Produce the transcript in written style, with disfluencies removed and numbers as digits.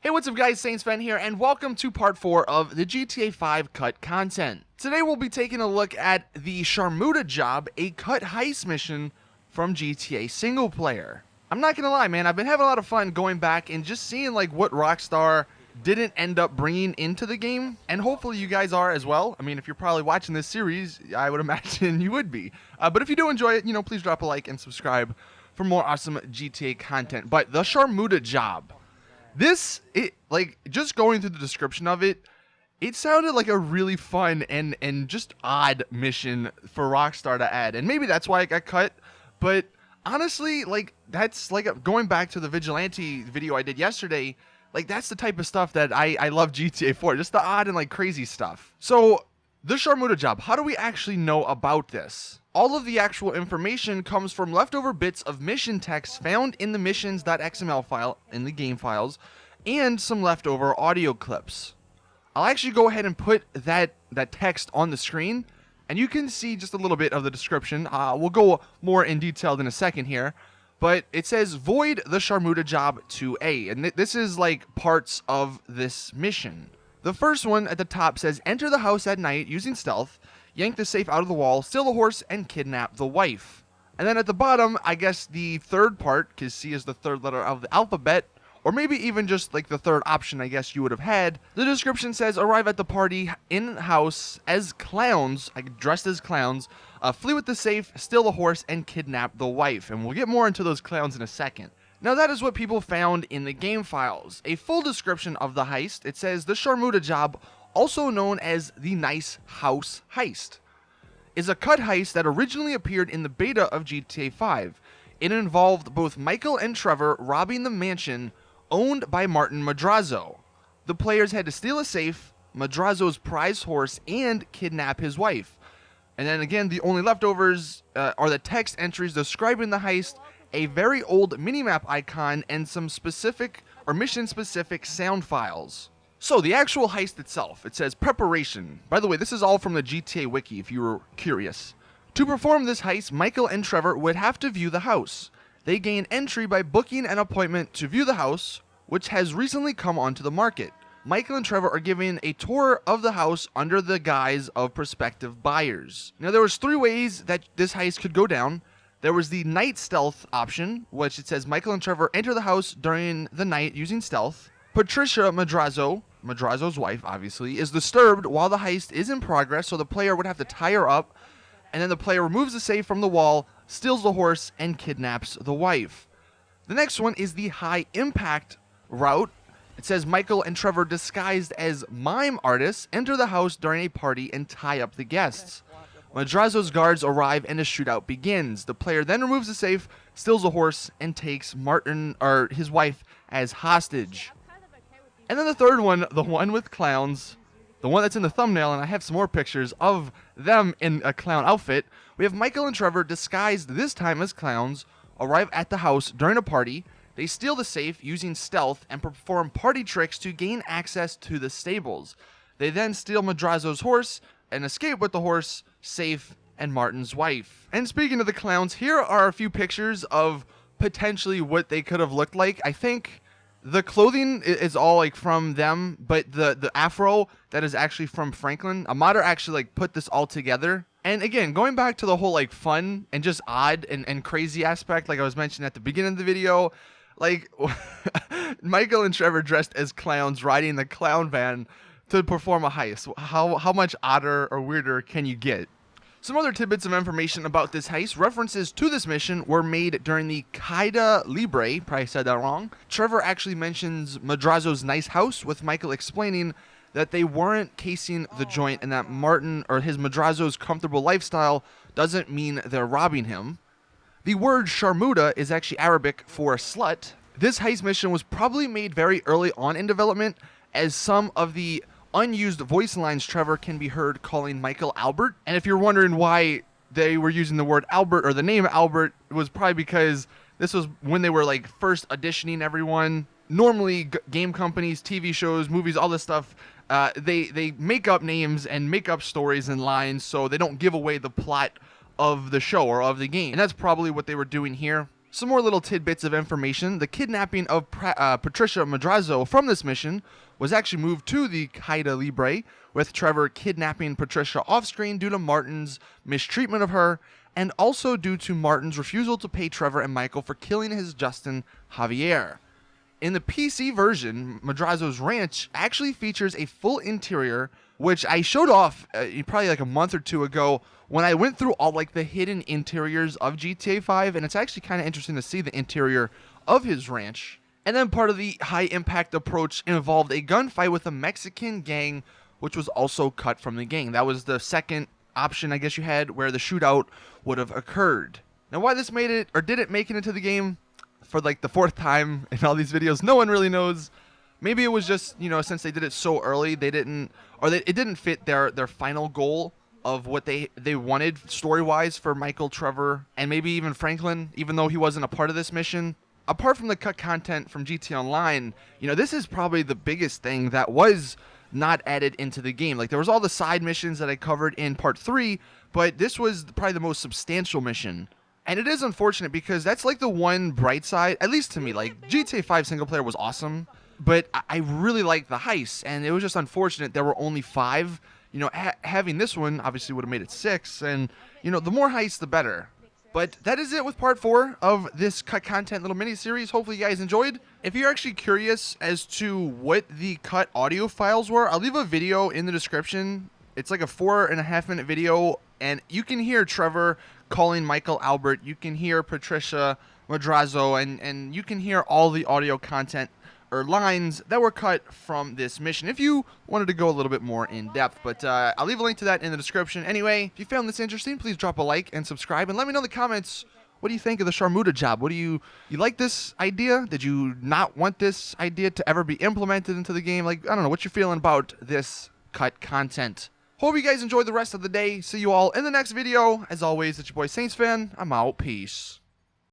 Hey, what's up guys, Saintsfan here, and welcome to part 4 of the GTA 5 cut content. Today we'll be taking a look at the Sharmoota job, a cut heist mission from GTA single player. I'm not gonna lie, man, I've been having a lot of fun going back and just seeing like what Rockstar didn't end up bringing into the game, and hopefully you guys are as well. I mean, if you're probably watching this series, I would imagine you would be. But if you do enjoy it, please drop a like and subscribe for more awesome GTA content. But the Sharmoota job. Just going through the description of it, it sounded like a really fun and just odd mission for Rockstar to add. And maybe that's why it got cut, but honestly, that's going back to the Vigilante video I did yesterday, that's the type of stuff that I love GTA for, just the odd and crazy stuff. So, the Sharmoota job, how do we actually know about this? All of the actual information comes from leftover bits of mission text found in the missions.xml file in the game files, and some leftover audio clips. I'll actually go ahead and put that text on the screen, and you can see just a little bit of the description. We'll go more in detail in a second here, but it says void the Sharmoota job 2A, and this is parts of this mission. The first one at the top says enter the house at night using stealth, yank the safe out of the wall, steal the horse, and kidnap the wife. And then at the bottom, I guess the third part, because C is the third letter of the alphabet, or maybe even just the third option I guess you would have had. The description says arrive at the party in-house as clowns, dressed as clowns, flee with the safe, steal the horse, and kidnap the wife. And we'll get more into those clowns in a second. Now that is what people found in the game files. A full description of the heist, it says the Sharmoota job, also known as the Nice House Heist, is a cut heist that originally appeared in the beta of GTA 5. It involved both Michael and Trevor robbing the mansion owned by Martin Madrazo. The players had to steal a safe, Madrazo's prized horse, and kidnap his wife. And then again, the only leftovers are the text entries describing the heist, a very old minimap icon, and some specific or mission-specific sound files. So, the actual heist itself, it says preparation. By the way, this is all from the GTA Wiki, if you were curious. To perform this heist, Michael and Trevor would have to view the house. They gain entry by booking an appointment to view the house, which has recently come onto the market. Michael and Trevor are given a tour of the house under the guise of prospective buyers. Now, there was 3 ways that this heist could go down. There was the night stealth option, which it says Michael and Trevor enter the house during the night using stealth. Patricia Madrazo's wife, obviously, is disturbed while the heist is in progress, so the player would have to tie her up, and then the player removes the safe from the wall, steals the horse, and kidnaps the wife. The next one is the high-impact route. It says Michael and Trevor, disguised as mime artists, enter the house during a party and tie up the guests. Madrazo's guards arrive and a shootout begins. The player then removes the safe, steals the horse, and takes his wife as hostage. And then the third one, the one with clowns, the one that's in the thumbnail, and I have some more pictures of them in a clown outfit. We have Michael and Trevor, disguised this time as clowns, arrive at the house during a party. They steal the safe using stealth and perform party tricks to gain access to the stables. They then steal Madrazo's horse and escape with the horse, safe, and Martin's wife. And speaking of the clowns, here are a few pictures of potentially what they could have looked like. I think the clothing is all from them, but the afro, that is actually from Franklin. A modder actually put this all together. And again, going back to the whole fun and just odd and crazy aspect, like I was mentioning at the beginning of the video, Michael and Trevor dressed as clowns riding the clown van to perform a heist. How much odder or weirder can you get? Some other tidbits of information about this heist. References to this mission were made during the Caída Libre, probably said that wrong. Trevor actually mentions Madrazo's nice house, with Michael explaining that they weren't casing the joint and that Martin or his Madrazo's comfortable lifestyle doesn't mean they're robbing him. The word Sharmoota is actually Arabic for slut. This heist mission was probably made very early on in development, as some of the unused voice lines Trevor can be heard calling Michael Albert. And if you're wondering why they were using the word Albert or the name Albert, it was probably because this was when they were first auditioning everyone. Normally game companies, TV shows, movies, all this stuff, they make up names and make up stories and lines so they don't give away the plot of the show or of the game. And that's probably what they were doing here. Some more little tidbits of information. The kidnapping of Patricia Madrazo from this mission was actually moved to the Caida Libre, with Trevor kidnapping Patricia off-screen due to Martin's mistreatment of her, and also due to Martin's refusal to pay Trevor and Michael for killing his Justin Javier. In the PC version, Madrazo's ranch actually features a full interior, which I showed off probably like a month or two ago when I went through all like the hidden interiors of GTA 5, and it's actually kind of interesting to see the interior of his ranch. And then part of the high impact approach involved a gunfight with a Mexican gang, which was also cut from the game. That was the second option I guess you had where the shootout would have occurred. Now why this made it or didn't make it into the game for like the fourth time in all these videos, no one really knows. Maybe it was just, you know, since they did it so early, it didn't fit their final goal of what they wanted story-wise for Michael, Trevor, and maybe even Franklin, even though he wasn't a part of this mission. Apart from the cut content from GTA Online, you know, this is probably the biggest thing that was not added into the game. Like, there was all the side missions that I covered in part 3, but this was probably the most substantial mission. And it is unfortunate because that's like the one bright side, at least to me. Like, GTA 5 single player was awesome, but I really liked the heist, and it was just unfortunate there were only 5. You know, having this one obviously would have made it 6, and, you know, the more heists, the better. But that is it with part 4 of this cut content little mini-series. Hopefully you guys enjoyed. If you're actually curious as to what the cut audio files were, I'll leave a video in the description. It's like a 4.5-minute video, and you can hear Trevor calling Michael Albert. You can hear Patricia Madrazo, and you can hear all the audio content or lines that were cut from this mission if you wanted to go a little bit more in depth. But I'll leave a link to that in the description. Anyway, if you found this interesting, please drop a like and subscribe, and let me know in the comments, what do you think of the Sharmoota job? What do you like this idea? Did you not want this idea to ever be implemented into the game? Like, I don't know, what you're feeling about this cut content. Hope you guys enjoy the rest of the day. See you all in the next video. As always, it's your boy Saintsfan. I'm out. Peace.